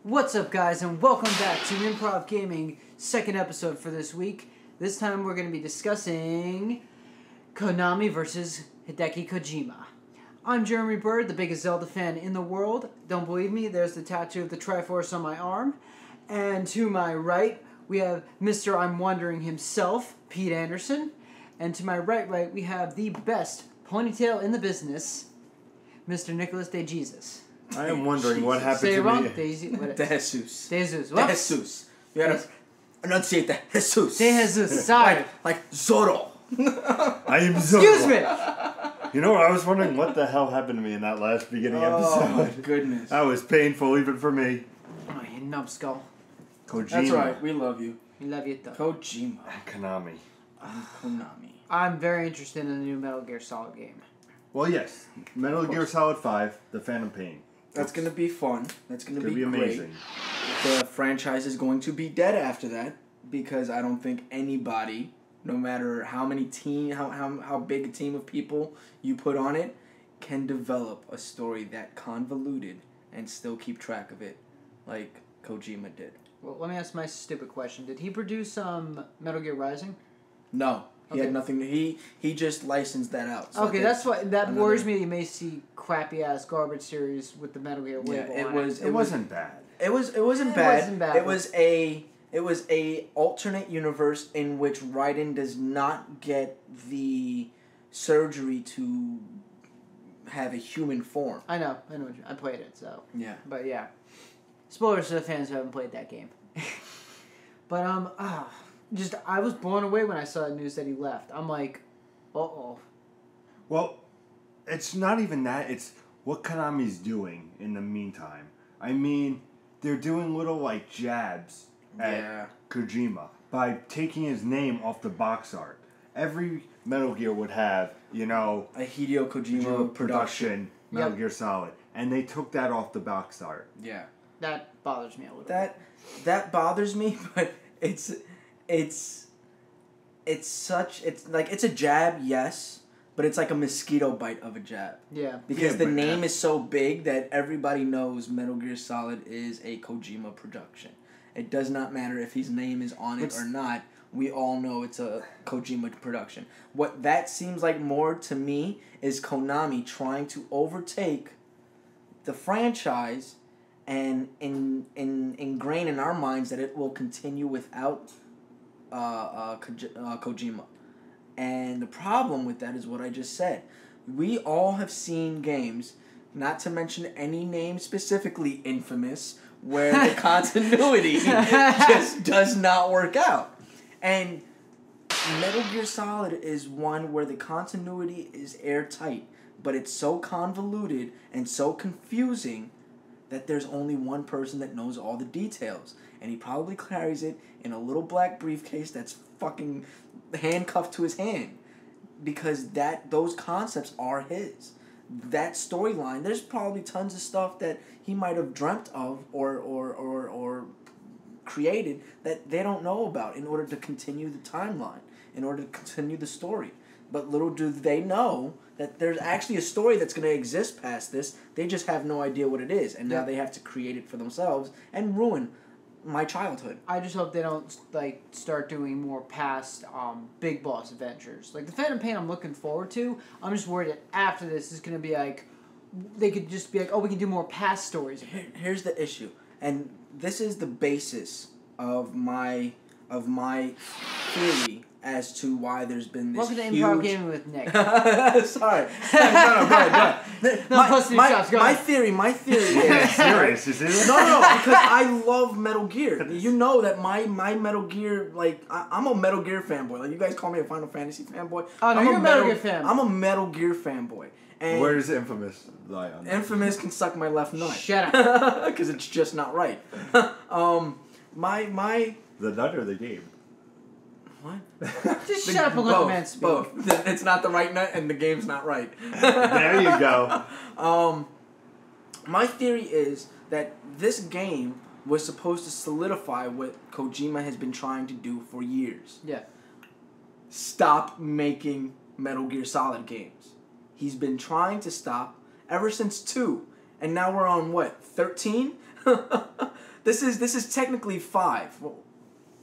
What's up, guys, and welcome back to Improv Gaming, second episode for this week. This time we're going to be discussing Konami versus Hideki Kojima. I'm Jeremy Bird, the biggest Zelda fan in the world. Don't believe me? There's the tattoo of the Triforce on my arm. And to my right, we have Mr. I'm Wondering himself, Pete Anderson. And to my right, we have the best ponytail in the business, Mr. Nicholas De Jesus. I am wondering what happened Say it to wrong? me. De Jesus. What? De Jesus. You gotta enunciate the Jesus. De Jesus. Sorry. Like Zorro. I am so. Excuse me. You know what? I was wondering what the hell happened to me in that last beginning Oh my episode. goodness. That was painful even for me. Oh, you numbskull. Kojima. That's right. We love you. We love you, though. Kojima. Konami. And Konami. I'm very interested in the new Metal Gear Solid game. Well, yes. Metal Gear Solid 5, The Phantom Pain. That's gonna be fun. That's gonna be amazing. Great. The franchise is going to be dead after that because I don't think anybody, no matter how many how big a team of people you put on it, can develop a story that convoluted and still keep track of it like Kojima did. Well, let me ask my stupid question. Did he produce Metal Gear Rising? No. He Okay. had nothing. He just licensed that out. So Okay, that's why that worries me. You may see crappy ass garbage series with the Metal Gear label. it on was. It wasn't bad. It wasn't bad. Wasn't bad. It was a alternate universe in which Raiden does not get the surgery to have a human form. I know. I played it, so. Yeah. But yeah, spoilers to the fans who haven't played that game. But I was blown away when I saw the news that he left. I'm like, uh-oh. Well, it's not even that. It's what Konami's doing in the meantime. I mean, they're doing little, jabs at Kojima by taking his name off the box art. Every Metal Gear would have, a Hideo Kojima production. Metal Gear Solid. And they took that off the box art. Yeah. That bothers me a little bit. That bothers me, but it's a jab, yes, but it's like a mosquito bite of a jab. Yeah. Because the name is so big that everybody knows Metal Gear Solid is a Kojima production. It does not matter if his name is on it or not. We all know it's a Kojima production. What that seems like more to me is Konami trying to overtake the franchise and ingrain in our minds that it will continue without Kojima. And the problem with that is what I just said. We all have seen games, not to mention any name specifically Infamous, where the continuity just does not work out. And Metal Gear Solid is one where the continuity is airtight, but it's so convoluted and so confusing that there's only one person that knows all the details. And he probably carries it in a little black briefcase that's fucking handcuffed to his hand. Because those concepts are his. That storyline, there's probably tons of stuff that he might have dreamt of or created that they don't know about in order to continue the timeline, in order to continue the story. But little do they know that there's actually a story that's going to exist past this. They just have no idea what it is. And now they have to create it for themselves and ruin my childhood. I just hope they don't start doing more past big boss adventures. Like the Phantom Pain I'm looking forward to. I'm just worried that after this is going to be they could just be like, oh, we can do more past stories. Here's the issue. And this is the basis of my theory as to why there's been this Welcome to huge... Improv Gaming with Nick. Sorry. No, go ahead. My theory is... Serious, is it? No, because I love Metal Gear. You know that my Metal Gear, I'm a Metal Gear fanboy. You guys call me a Final Fantasy fanboy. Oh, no, you're a Metal Gear fan. I'm a Metal Gear fanboy. And where does Infamous lie on that? Infamous can suck my left nut. Shut up. Because it's just not right. My... The nut or the game? What? Just shut up and let the man speak. Both. It's not the right nut and the game's not right. There you go. My theory is that this game was supposed to solidify what Kojima has been trying to do for years. Yeah. Stop making Metal Gear Solid games. He's been trying to stop ever since 2. And now we're on, 13? This is technically 5. Well,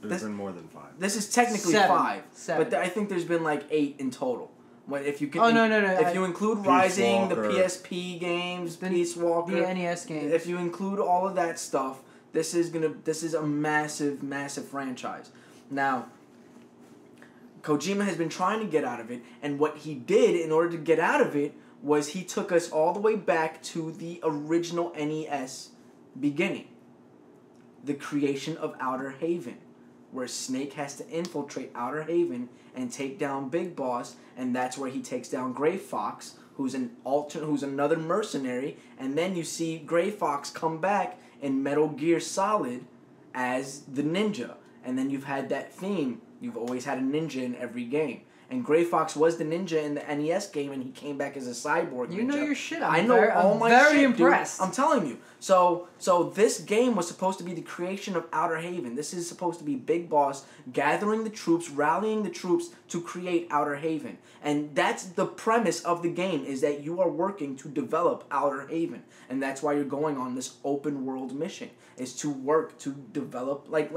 There's been more than 5. This is technically 5. But I think there's been like 8 in total. If you can, no. If you include Rising, the PSP games, Peace Walker, the NES games. If you include all of that stuff, this is a massive, massive franchise. Now, Kojima has been trying to get out of it, and what he did in order to get out of it was he took us all the way back to the original NES beginning. The creation of Outer Haven, where Snake has to infiltrate Outer Haven and take down Big Boss, and that's where he takes down Gray Fox, who's another mercenary, and then you see Gray Fox come back in Metal Gear Solid as the ninja, and then you've had that theme. You've always had a ninja in every game. And Gray Fox was the ninja in the NES game, and he came back as a cyborg ninja. You know your shit. I know all my shit, very impressed. Dude. I'm telling you. So this game was supposed to be the creation of Outer Haven. This is supposed to be Big Boss gathering the troops, rallying the troops to create Outer Haven. And that's the premise of the game, is that you are working to develop Outer Haven. And that's why you're going on this open world mission, is to work to develop, like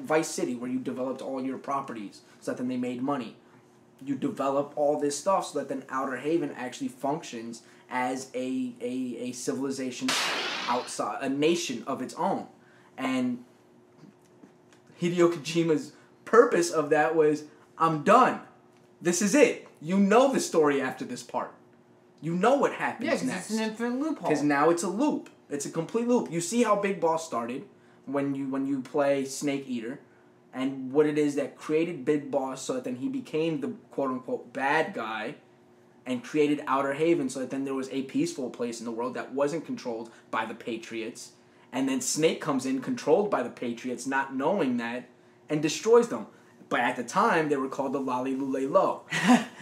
Vice City, where you developed all your properties so that then they made money. You develop all this stuff so that then Outer Haven actually functions as a civilization outside, a nation of its own. And Hideo Kojima's purpose of that was, I'm done. This is it. You know the story after this part. You know what happens next. Yeah, because it's an infinite loophole. Because now it's a loop. It's a complete loop. You see how Big Boss started when you play Snake Eater, and what it is that created Big Boss so that then he became the quote-unquote bad guy and created Outer Haven so that then there was a peaceful place in the world that wasn't controlled by the Patriots. And then Snake comes in controlled by the Patriots, not knowing that, and destroys them. But at the time, they were called the Lolly Lule Lo.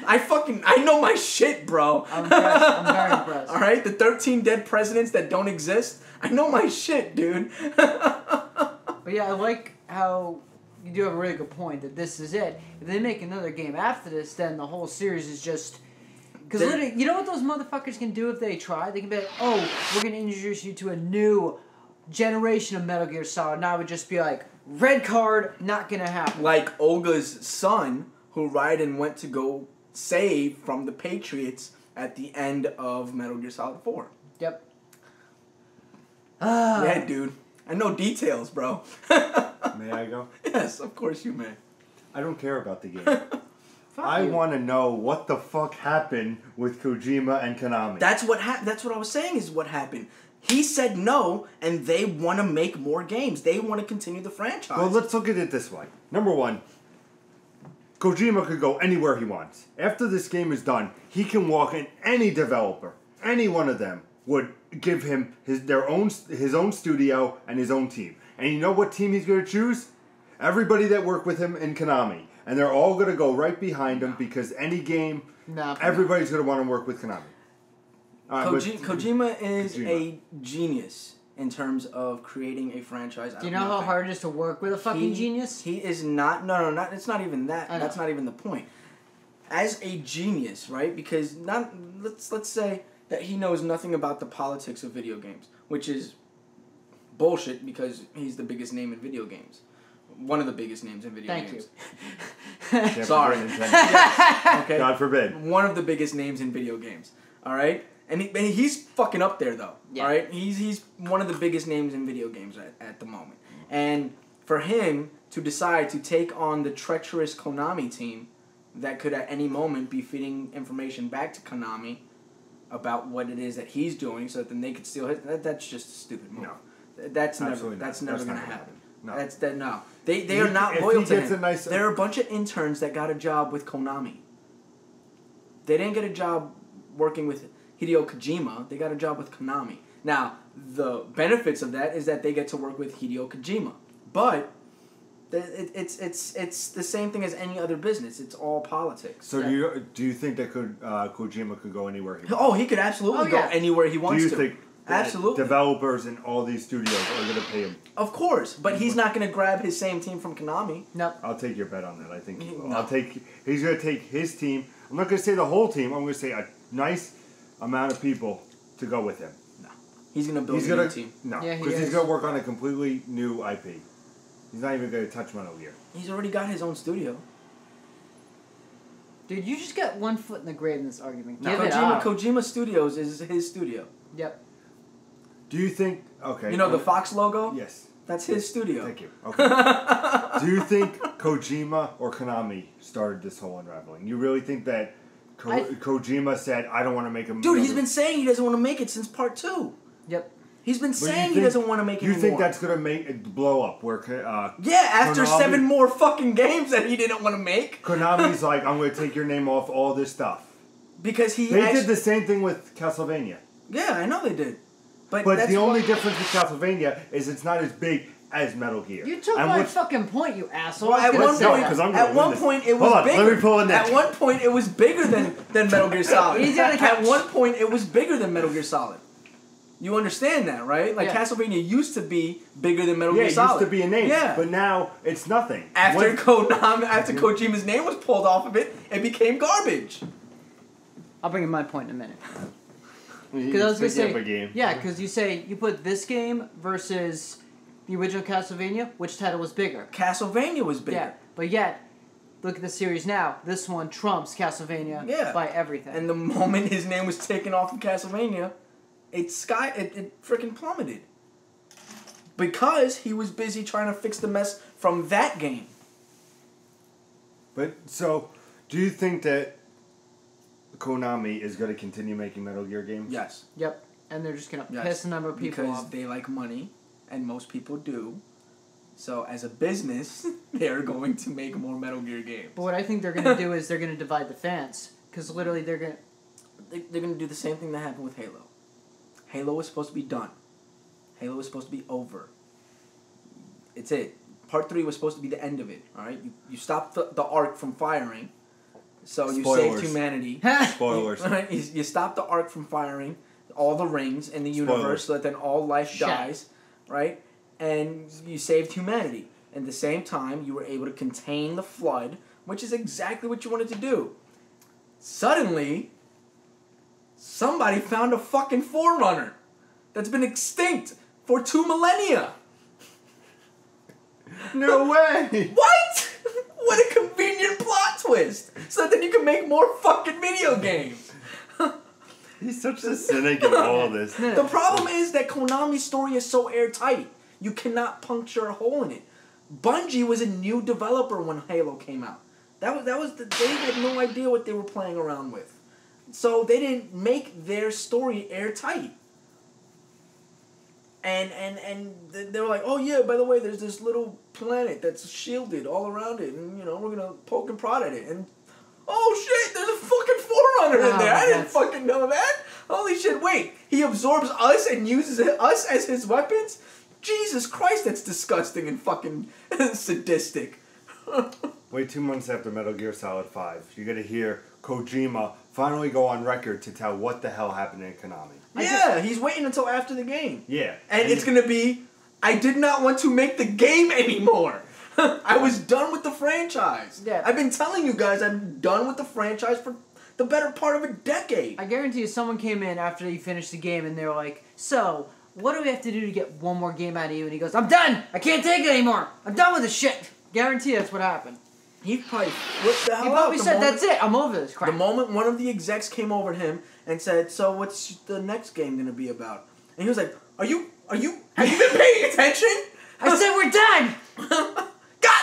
I know my shit, bro. I'm impressed. I'm very impressed. All right? The 13 dead presidents that don't exist. I know my shit, dude. But yeah, I like how you do have a really good point that this is it. If they make another game after this, then the whole series is just... Because literally, you know what those motherfuckers can do if they try? They can be like, oh, we're going to introduce you to a new generation of Metal Gear Solid. And I would just be like, red card, not going to happen. Like Olga's son, who Raiden went to go save from the Patriots at the end of Metal Gear Solid 4. Yep. Yeah, dude. I know details, bro. May I go? Yes, of course you may. I don't care about the game. I want to know what the fuck happened with Kojima and Konami. That's what I was saying is what happened. He said no, and they want to make more games. They want to continue the franchise. Well, let's look at it this way. Number one, Kojima could go anywhere he wants. After this game is done, he can walk in any developer, any one of them, would give him his own studio and his own team. And you know what team he's going to choose? Everybody that worked with him in Konami. And they're all going to go right behind him because any game, everybody's going to want to work with Konami. Kojima is a genius in terms of creating a franchise. Do you know how hard it is to work with a fucking genius? He is not... No, it's not even that. That's not even the point. As a genius, right? Because let's say that he knows nothing about the politics of video games, which is bullshit because he's the biggest name in video games. One of the biggest names in video games. Thank you. Sorry. Yes. Okay. God forbid. One of the biggest names in video games. All right? And he's fucking up there, though. Yeah. All right? He's one of the biggest names in video games at the moment. And for him to decide to take on the treacherous Konami team that could at any moment be feeding information back to Konami about what it is that he's doing so that then they could steal his... That's just a stupid move. No. That's never going to happen. No. No. They are not loyal to him. There are a bunch of interns that got a job with Konami. They didn't get a job working with Hideo Kojima. They got a job with Konami. Now, the benefits of that is that they get to work with Hideo Kojima. But it's the same thing as any other business. It's all politics. So do you think that Kojima could go anywhere he wants? Oh, he could absolutely go anywhere he wants to. Do you think absolutely developers in all these studios are going to pay him? Of course, but he's not going to grab his same team from Konami. No. I'll take your bet on that. I think he will. He's going to take his team. I'm not going to say the whole team. I'm going to say a nice amount of people to go with him. No. He's going to build a new team. No, Yeah, because he's going to work on a completely new IP. He's not even going to touch Metal Gear. He's already got his own studio. Dude, you just got one foot in the grave in this argument. No, Give it up. Kojima Studios is his studio. Yep. Do you think... Okay. You know the Fox logo? Yes. That's his studio. Thank you. Okay. Do you think Kojima or Konami started this whole unraveling? You really think that Kojima said, I don't want to make a movie? Dude, he's been saying he doesn't want to make it since part 2. Yep. He's been saying he doesn't want to make it anymore. You think that's going to make it blow up? Where yeah, after Konami, 7 more fucking games that he didn't want to make. Konami's like, I'm going to take your name off all this stuff. Because they did the same thing with Castlevania. Yeah, I know they did. But the only difference with Castlevania is it's not as big as Metal Gear. You took my fucking point, you asshole. Well, at one point it was bigger. Let me pull in At one point it was bigger than Metal Gear Solid. At one point it was bigger than Metal Gear Solid. You understand that, right? Like Castlevania used to be bigger than Metal Gear Solid. Yeah, it used to be a name. Yeah. But now it's nothing. After Kojima's name was pulled off of it, it became garbage. I'll bring in my point in a minute. Because I was gonna say, yeah, because you put this game versus the original Castlevania, which title was bigger? Castlevania was bigger. Yeah, but yet, look at the series now. This one trumps Castlevania by everything. And the moment his name was taken off of Castlevania, it freaking plummeted. Because he was busy trying to fix the mess from that game. But, so, do you think that Konami is going to continue making Metal Gear games? Yes. Yep. And they're just going to piss a number of people because off. They like money, and most people do. So as a business, they're going to make more Metal Gear games. But what I think they're going to do is they're going to divide the fans. Because literally they're going to do the same thing that happened with Halo. Halo was supposed to be done. Halo was supposed to be over. It's it. Part 3 was supposed to be the end of it. All right, you stopped the arc from firing. So you saved humanity. Spoilers. Right? You stop the arc from firing all the rings in the universe so that then all life dies, right? And you saved humanity. At the same time, you were able to contain the flood, which is exactly what you wanted to do. Suddenly, somebody found a fucking Forerunner that's been extinct for 2 millennia. No way! What? What a convenient plot twist! So that then you can make more fucking video games. He's such a cynic in all of this. The problem is that Konami's story is so airtight. You cannot puncture a hole in it. Bungie was a new developer when Halo came out. They had no idea what they were playing around with. So they didn't make their story airtight. And they were like, oh yeah, by the way, there's this little planet that's shielded all around it, and we're gonna poke and prod at it, and oh shit, there's a fucking Forerunner in there. I didn't fucking know that. Holy shit, wait, he absorbs us and uses us as his weapons? Jesus Christ, that's disgusting and fucking sadistic. Wait 2 months after Metal Gear Solid 5, you're gonna hear Kojima finally go on record to tell what the hell happened in Konami. Yeah, he's waiting until after the game. Yeah. And it's gonna be, I did not want to make the game anymore. I was done with the franchise. Yeah. I've been telling you guys I'm done with the franchise for the better part of a decade. I guarantee you someone came in after you finished the game and they were like, so, what do we have to do to get one more game out of you? And he goes, I'm done! I can't take it anymore! I'm done with this shit! Guarantee that's what happened. He probably flipped the hell out. He probably said, that's it, I'm over this crap. The moment one of the execs came over to him and said, so what's the next game going to be about? And he was like, have you been paying attention? I said we're done! God,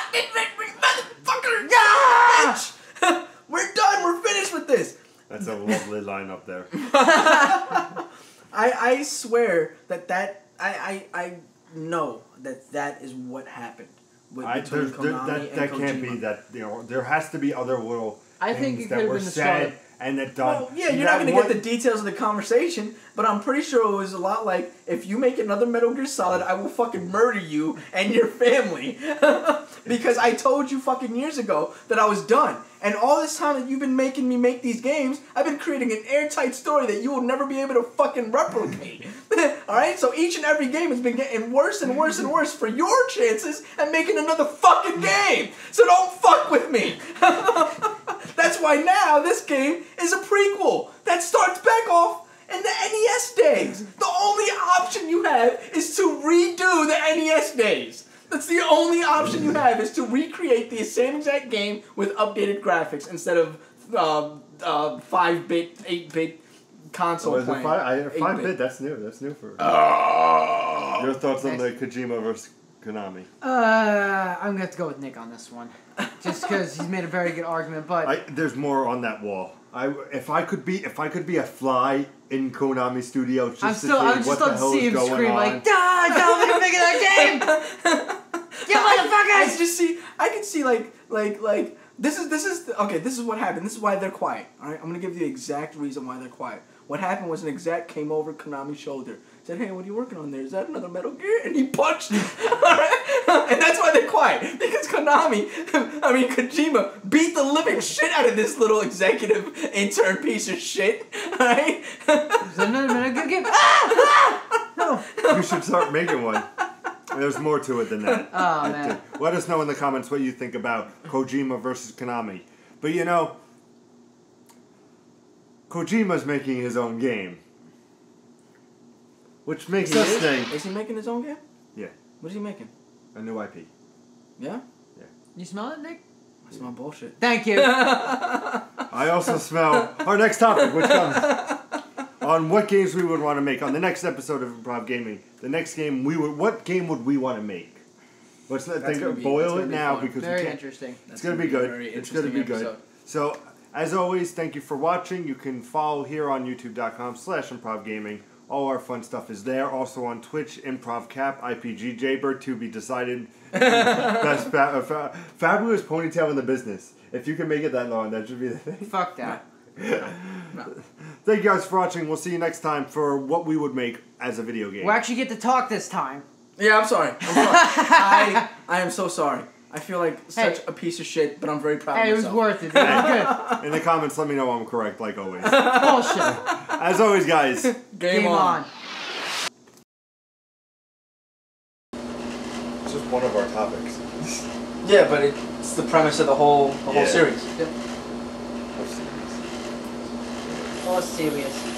motherfucker! Yeah! We're done, we're finished with this. That's a lovely line up there. I swear I know that is what happened. That can't be that. There has to be other little things that were said and that done. Well, yeah, you're not going to get the details of the conversation, but I'm pretty sure it was a lot like, if you make another Metal Gear Solid, I will fucking murder you and your family. Because I told you fucking years ago that I was done. And all this time that you've been making me make these games, I've been creating an airtight story that you will never be able to fucking replicate. Alright? So each and every game has been getting worse and worse and worse for your chances at making another fucking game. So don't fuck with me. That's why now this game is a prequel that starts back off in the NES days. The only option you have is to redo the NES days. That's the only option you have is to recreate the same exact game with updated graphics instead of 5-bit, 8-bit console playing. 5-bit? That's new. That's new for. Your thoughts on the Kojima versus Konami? I'm gonna have to go with Nick on this one, just because he's made a very good argument. But there's more on that wall. If I could be a fly in Konami Studios, just to see what the hell is going scream on. Like, "Don't let me make that game! You motherfuckers!" I can see like this is okay. This is what happened. This is why they're quiet. All right, I'm gonna give you the exact reason why they're quiet. What happened was an exec came over Konami's shoulder, said, "Hey, what are you working on there? Is that another Metal Gear?" And he punched him. And that's why they're quiet. Because Kojima beat the living shit out of this little executive intern piece of shit. Alright? Is that another Metal Gear game? No. You should start making one. There's more to it than that. Oh, man. Let us know in the comments what you think about Kojima versus Konami. But you know, Kojima's making his own game. Which makes us think... Is he making his own game? Yeah. What is he making? A new IP. Yeah? Yeah. You smell it, Nick? I smell bullshit. Thank you. I also smell our next topic, which comes on what games we would want to make. On the next episode of Improv Gaming, the next game what game would we want to make? Let's boil it now because very interesting. It's going to be good. It's going to be good. So, as always, thank you for watching. You can follow here on youtube.com/improvgaming. All our fun stuff is there. Also on Twitch, Improv Cap, IPG Jaybird, to be decided. Best fabulous ponytail in the business. If you can make it that long, that should be the thing. Fuck that. No. Thank you guys for watching. We'll see you next time for what we would make as a video game. We'll actually get to talk this time. Yeah, I'm sorry. I am so sorry. I feel like such a piece of shit, but I'm very proud of myself. It was worth it. It was good. In the comments, let me know I'm correct, like always. Bullshit. As always, guys. Game on. It's just one of our topics. Yeah, but it's the premise of the whole series. Oh, serious.